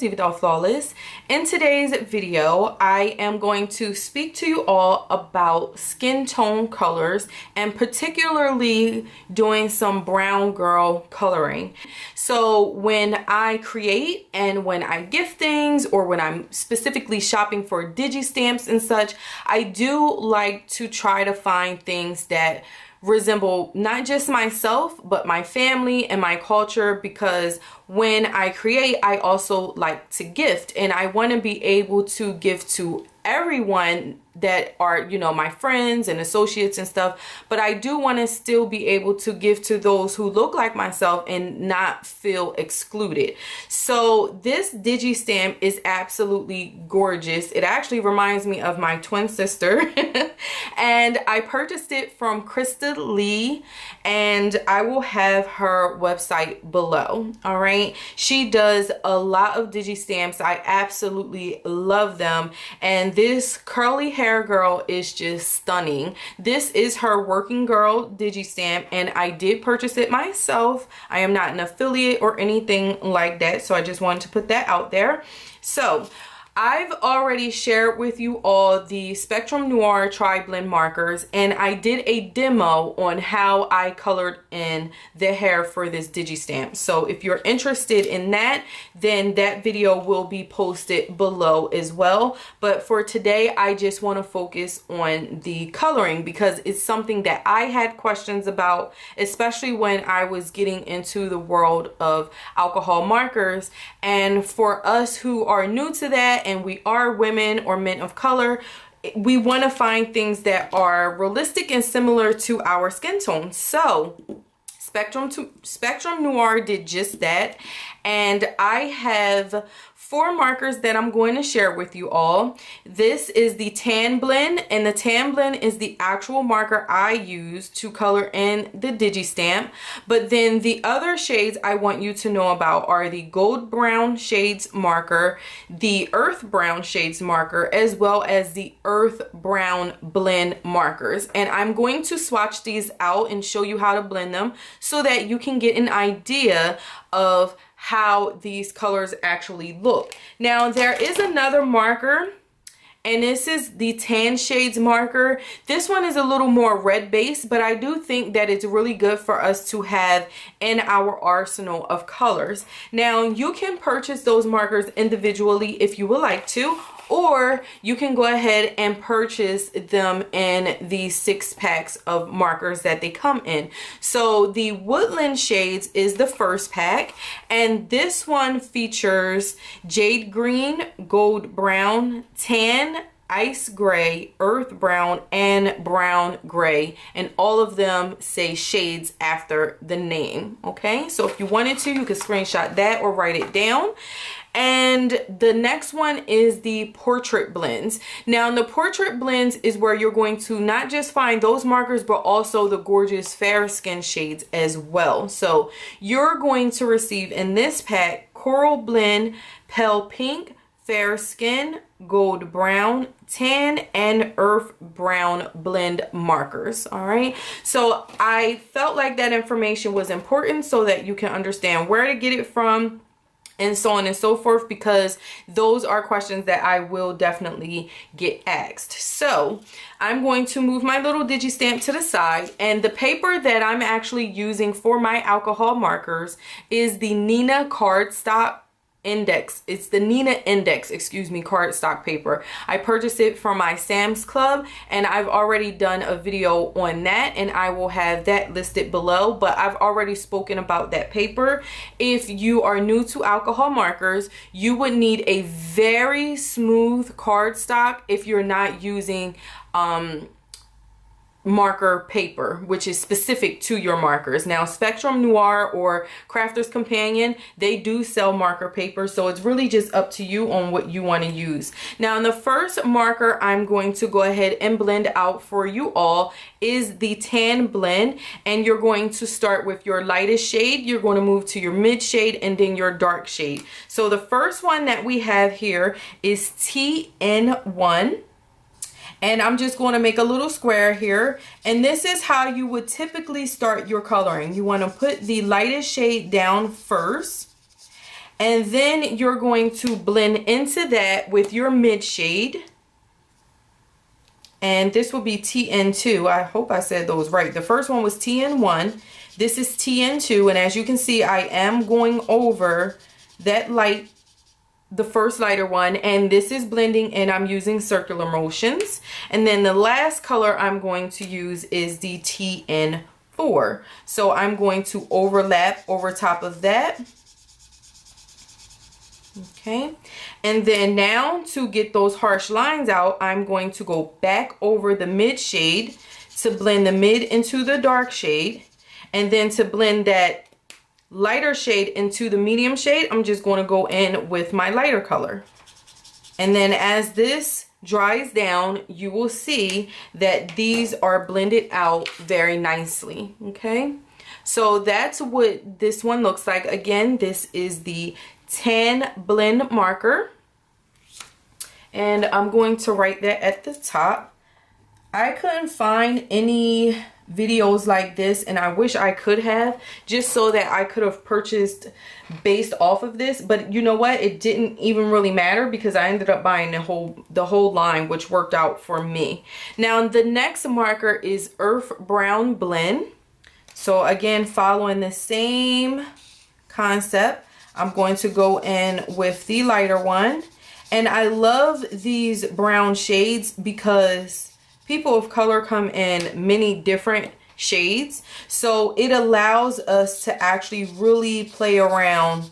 DivaDollFlawless. In today's video, I am going to speak to you all about skin tone colors and particularly doing some brown girl coloring. So when I create and when I gift things or when I'm specifically shopping for Digi stamps and such, I do like to try to find things that resemble not just myself but my family and my culture, because when I create I also like to gift and I want to be able to give to everyone that are, you know, my friends and associates and stuff, but I do want to still be able to give to those who look like myself and not feel excluded. So this Digi stamp is absolutely gorgeous. It actually reminds me of my twin sister and I purchased it from Krista Leigh, and I will have her website below. All right, she does a lot of Digi stamps. I absolutely love them, and this curly hair girl is just stunning. This is her working girl Digi stamp and I did purchase it myself. I am not an affiliate or anything like that, so I just wanted to put that out there. So I've already shared with you all the Spectrum Noir Tri-Blend Markers, and I did a demo on how I colored in the hair for this Digi stamp. So if you're interested in that, then that video will be posted below as well. But for today, I just want to focus on the coloring because it's something that I had questions about, especially when I was getting into the world of alcohol markers. And for us who are new to that, and we are women or men of color, we want to find things that are realistic and similar to our skin tone. So Spectrum Noir did just that, and I have 4 markers that I'm going to share with you all. This is the tan blend, and the tan blend is the actual marker I use to color in the Digi stamp. But then the other shades I want you to know about are the gold brown shades marker, the earth brown shades marker, as well as the earth brown blend markers. And I'm going to swatch these out and show you how to blend them so that you can get an idea of how these colors actually look. Now there is another marker, and this is the tan shades marker. This one is a little more red based, but I do think that it's really good for us to have in our arsenal of colors. Now you can purchase those markers individually if you would like to, or you can go ahead and purchase them in the 6 packs of markers that they come in. So the Woodland Shades is the first pack, and this one features jade green, gold brown, tan, ice gray, earth brown, and brown gray, and all of them say shades after the name. Okay, so if you wanted to, you could screenshot that or write it down. And the next one is the portrait blends. Now in the portrait blends is where you're going to not just find those markers but also the gorgeous fair skin shades as well. So you're going to receive in this pack coral blend, pale pink, fair skin, gold brown, tan, and earth brown blend markers. All right, so I felt like that information was important so that you can understand where to get it from and so on and so forth, because those are questions that I will definitely get asked. So I'm going to move my little Digi stamp to the side, and the paper that I'm actually using for my alcohol markers is the Nina cardstock index. It's the Nina index, excuse me, cardstock paper. I purchased it from my Sam's Club, and I've already done a video on that, and I will have that listed below. But I've already spoken about that paper. If you are new to alcohol markers, you would need a very smooth cardstock if you're not using marker paper, which is specific to your markers. Now Spectrum Noir or Crafter's Companion, they do sell marker paper, so it's really just up to you on what you want to use. Now in the first marker I'm going to go ahead and blend out for you all is the tan blend, and you're going to start with your lightest shade, you're going to move to your mid shade, and then your dark shade. So the first one that we have here is TN1. And I'm just going to make a little square here, and this is how you would typically start your coloring. You want to put the lightest shade down first, And then you're going to blend into that with your mid shade. And this will be TN2. I hope I said those right. The first one was TN1. This is TN2. And as you can see, I am going over that light, the first lighter one. And this is blending and I'm using circular motions. And then the last color I'm going to use is the TN4. So I'm going to overlap over top of that. Okay, and then now to get those harsh lines out, I'm going to go back over the mid shade to blend the mid into the dark shade, and then to blend that lighter shade into the medium shade, I'm just going to go in with my lighter color. And then as this dries down, you will see that these are blended out very nicely. Okay, so that's what this one looks like. Again, this is the Tan Blend Marker, and I'm going to write that at the top. I couldn't find any videos like this, and I wish I could have, just so that I could have purchased based off of this. But you know what, it didn't even really matter because I ended up buying the whole line, which worked out for me. Now the next marker is Earth Brown Blend. So again, following the same concept, I'm going to go in with the lighter one. And I love these brown shades because people of color come in many different shades. So it allows us to actually really play around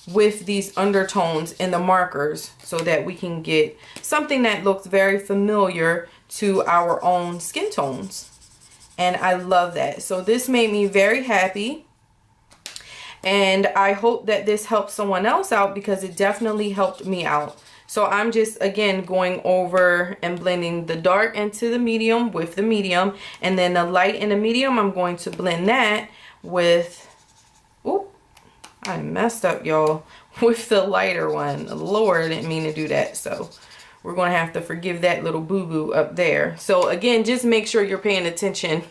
with these undertones in the markers so that we can get something that looks very familiar to our own skin tones. And I love that. So this made me very happy. And I hope that this helps someone else out because it definitely helped me out. So I'm just, again, going over and blending the dark into the medium with the medium. And then the light and the medium, I'm going to blend that with, oop, I messed up, y'all, with the lighter one. Lord, I didn't mean to do that. So we're going to have to forgive that little boo-boo up there. So again, just make sure you're paying attention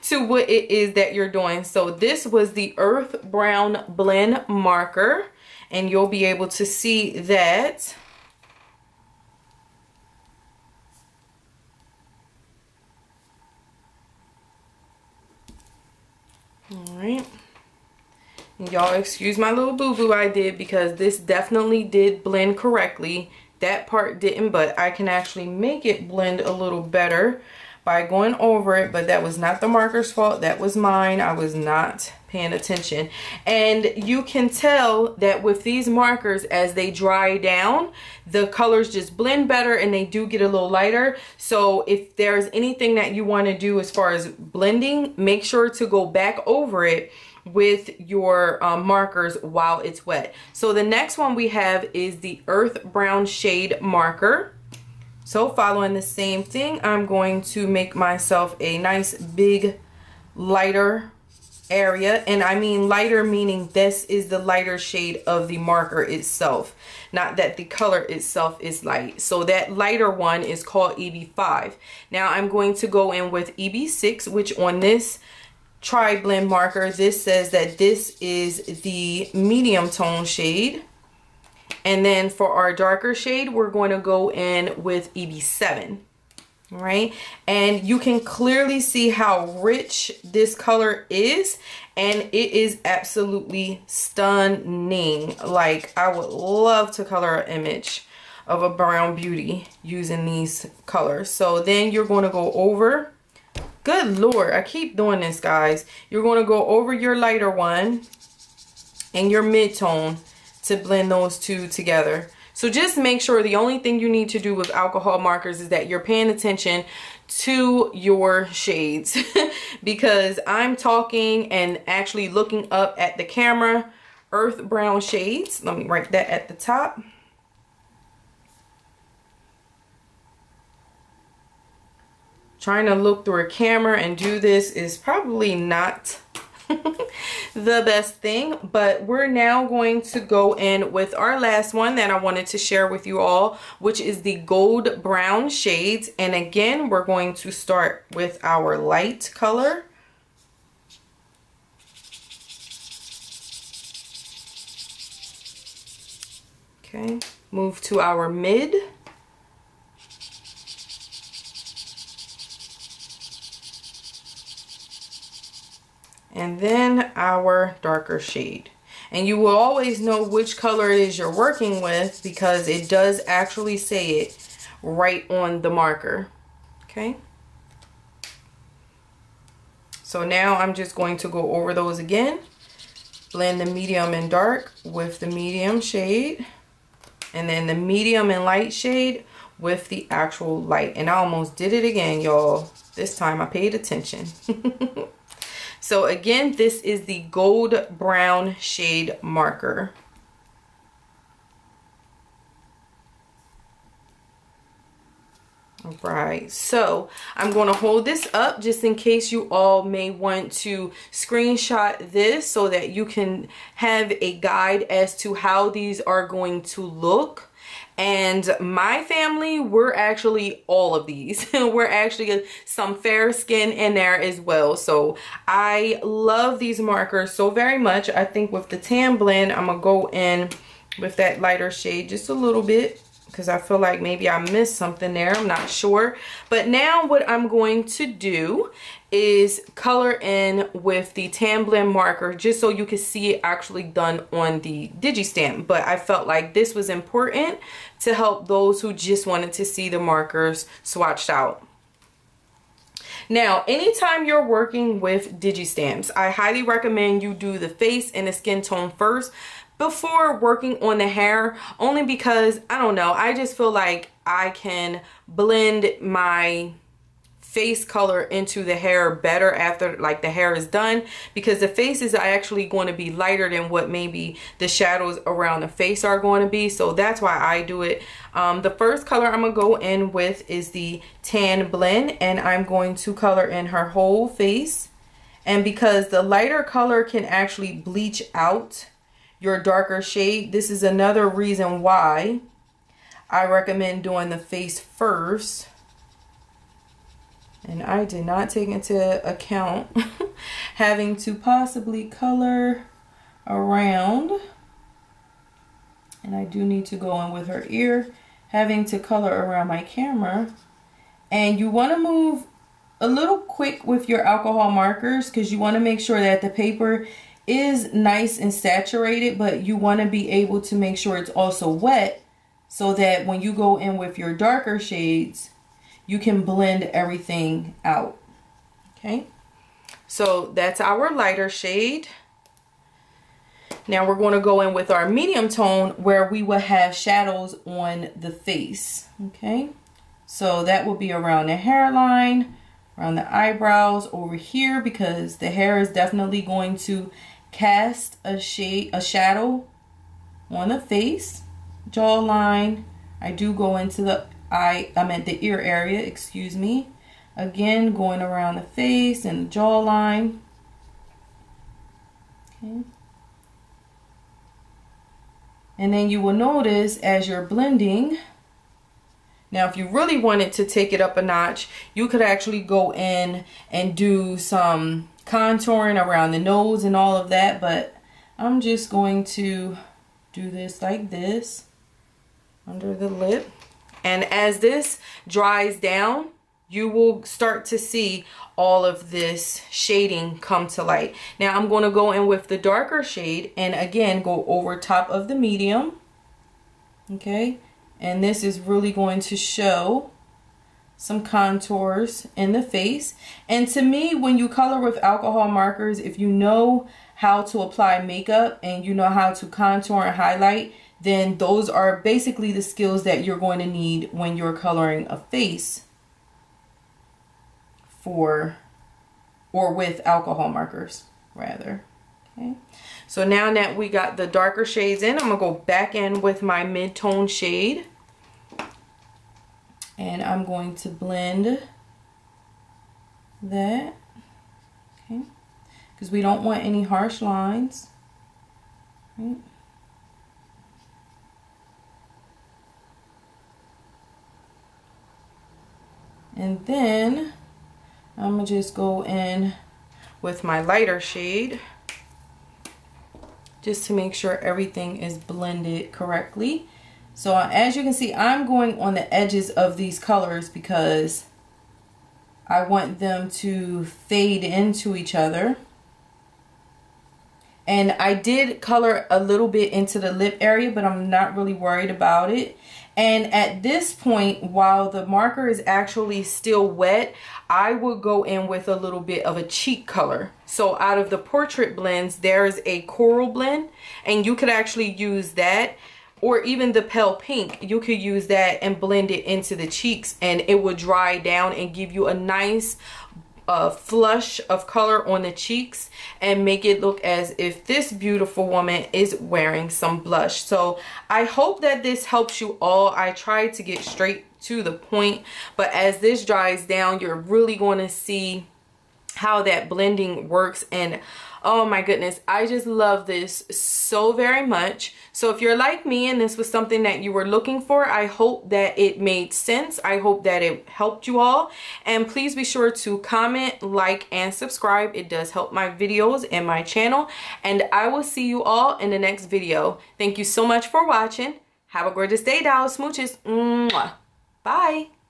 to what it is that you're doing. So this was the Earth Brown Blend Marker, and you'll be able to see that. All right. Y'all excuse my little boo-boo I did because this definitely did blend correctly. That part didn't, but I can actually make it blend a little better by going over it. But that was not the marker's fault. That was mine. I was not paying attention. And you can tell that with these markers, as they dry down, the colors just blend better and they do get a little lighter. So if there's anything that you want to do as far as blending, make sure to go back over it with your markers while it's wet. So the next one we have is the Earth Brown Shade Marker. So following the same thing, I'm going to make myself a nice big lighter area. And I mean lighter meaning this is the lighter shade of the marker itself, not that the color itself is light. So that lighter one is called EB5. Now I'm going to go in with EB6, which on this Tri-Blend marker, this says that this is the medium tone shade. And then for our darker shade, we're going to go in with EB7. All right, and you can clearly see how rich this color is, and it is absolutely stunning. Like, I would love to color an image of a brown beauty using these colors. So then you're going to go over, good Lord, I keep doing this, guys. You're going to go over your lighter one and your mid-tone to blend those two together. So just make sure the only thing you need to do with alcohol markers is that you're paying attention to your shades because I'm talking and actually looking up at the camera. Earth Brown Shades, let me write that at the top. Trying to look through a camera and do this is probably not the best thing, but we're now going to go in with our last one that I wanted to share with you all, which is the Gold Brown Shades. And again, we're going to start with our light color. Okay, move to our mid. And then our darker shade. And you will always know which color it is you're working with because it does actually say it right on the marker. Okay. So now I'm just going to go over those again. Blend the medium and dark with the medium shade. And then the medium and light shade with the actual light. And I almost did it again, y'all. This time I paid attention. So again, this is the gold brown shade marker. All right, so I'm going to hold this up just in case you all may want to screenshot this so that you can have a guide as to how these are going to look. And my family, we're actually all of these. We're actually some fair skin in there as well. So I love these markers so very much. I think with the tan blend, I'm going to go in with that lighter shade just a little bit, because I feel like maybe I missed something there. I'm not sure. But now what I'm going to do is color in with the tan blend marker just so you can see it actually done on the Digi stamp. But I felt like this was important to help those who just wanted to see the markers swatched out. Now, anytime you're working with Digi stamps, I highly recommend you do the face and the skin tone first before working on the hair, only because, I don't know, I just feel like I can blend my face color into the hair better after like the hair is done, because the faces are actually going to be lighter than what maybe the shadows around the face are going to be. So that's why I do it. The first color I'm gonna go in with is the tan blend, and I'm going to color in her whole face. And because the lighter color can actually bleach out your darker shade, this is another reason why I recommend doing the face first. And I did not take into account having to possibly color around. And I do need to go in with her ear, having to color around my camera. And you want to move a little quick with your alcohol markers, because you want to make sure that the paper is nice and saturated, but you want to be able to make sure it's also wet so that when you go in with your darker shades, you can blend everything out. Okay, so that's our lighter shade. Now we're going to go in with our medium tone where we will have shadows on the face. Okay, so that will be around the hairline, around the eyebrows, over here, because the hair is definitely going to cast a shadow on the face, jawline. I do go into the the ear area, excuse me. Again, going around the face and the jawline. Okay. And then you will notice as you're blending, now if you really wanted to take it up a notch, you could actually go in and do some contouring around the nose and all of that, but I'm just going to do this like this under the lip. And as this dries down, you will start to see all of this shading come to light. Now I'm going to go in with the darker shade and again go over top of the medium. Okay, and this is really going to show some contours in the face. And to me, when you color with alcohol markers, if you know how to apply makeup and you know how to contour and highlight, then those are basically the skills that you're going to need when you're coloring a face for, or with alcohol markers rather. Okay, so now that we got the darker shades in, I'm gonna go back in with my mid-tone shade, and I'm going to blend that, okay, because we don't want any harsh lines, right? And then I'm gonna just go in with my lighter shade just to make sure everything is blended correctly. So as you can see, I'm going on the edges of these colors because I want them to fade into each other. And I did color a little bit into the lip area, but I'm not really worried about it. And at this point, while the marker is actually still wet, I will go in with a little bit of a cheek color. So out of the portrait blends, there's a coral blend, and you could actually use that, or even the pale pink. You could use that and blend it into the cheeks, and it will dry down and give you a nice flush of color on the cheeks and make it look as if this beautiful woman is wearing some blush. So I hope that this helps you all. I tried to get straight to the point, but as this dries down, you're really going to see how that blending works. And oh my goodness, I just love this so very much. So if you're like me and this was something that you were looking for, I hope that it made sense. I hope that it helped you all. And please be sure to comment, like, and subscribe. It does help my videos and my channel. And I will see you all in the next video. Thank you so much for watching. Have a gorgeous day, dolls. Smooches. Mwah. Bye.